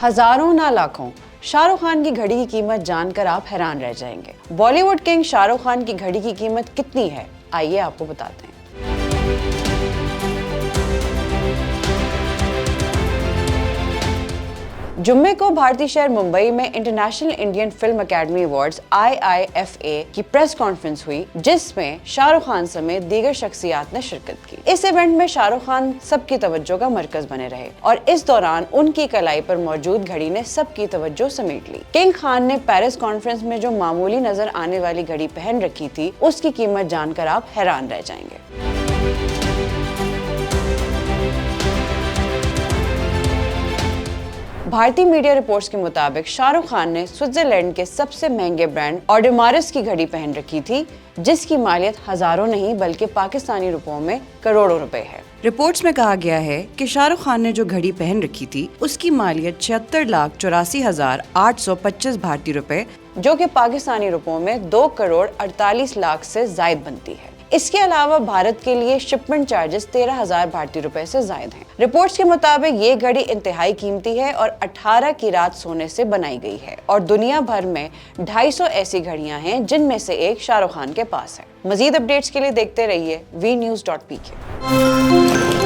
हजारों ना लाखों, शाहरुख खान की घड़ी की कीमत जानकर आप हैरान रह जाएंगे। बॉलीवुड किंग शाहरुख खान की घड़ी की कीमत कितनी है, आइए आपको बताते हैं। जुम्मे को भारतीय शहर मुंबई में international Indian film academy awards IIFA की प्रेस कॉन्फ्रेंस हुई, जिसमें शाहरुख खान समेत दीगर शख्सियात ने शिरकत की। इस इवेंट में शाहरुख खान सबकी तवज्जो का मरकज बने रहे और इस दौरान उनकी कलाई पर मौजूद घड़ी ने सबकी तवज्जो समेट ली। किंग खान ने पेरिस कॉन्फ्रेंस में जो मामूली नजर आने वाली घड़ी पहन रखी थी, उसकी कीमत जानकर आप हैरान रह जाएंगे। भारतीय मीडिया रिपोर्ट्स के मुताबिक शाहरुख खान ने स्विट्जरलैंड के सबसे महंगे ब्रांड ऑडेमारस की घड़ी पहन रखी थी, जिसकी मालियत हजारों नहीं बल्कि पाकिस्तानी रुपयों में करोड़ों रुपए है। रिपोर्ट्स में कहा गया है कि शाहरुख खान ने जो घड़ी पहन रखी थी, उसकी मालियत 76,84,825 भारतीय रुपए, जो कि पाकिस्तानी रुपयों में 2,48,00,000 से जायद बनती है। इसके अलावा भारत के लिए शिपमेंट चार्जेस 13,000 भारतीय रुपए से जायद हैं। रिपोर्ट्स के मुताबिक ये घड़ी इंतहाई कीमती है और 18 कीरात सोने से बनाई गई है और दुनिया भर में 250 ऐसी घड़ियां हैं, जिनमें से एक शाहरुख खान के पास है। मजीद अपडेट्स के लिए देखते रहिए VNews.pk।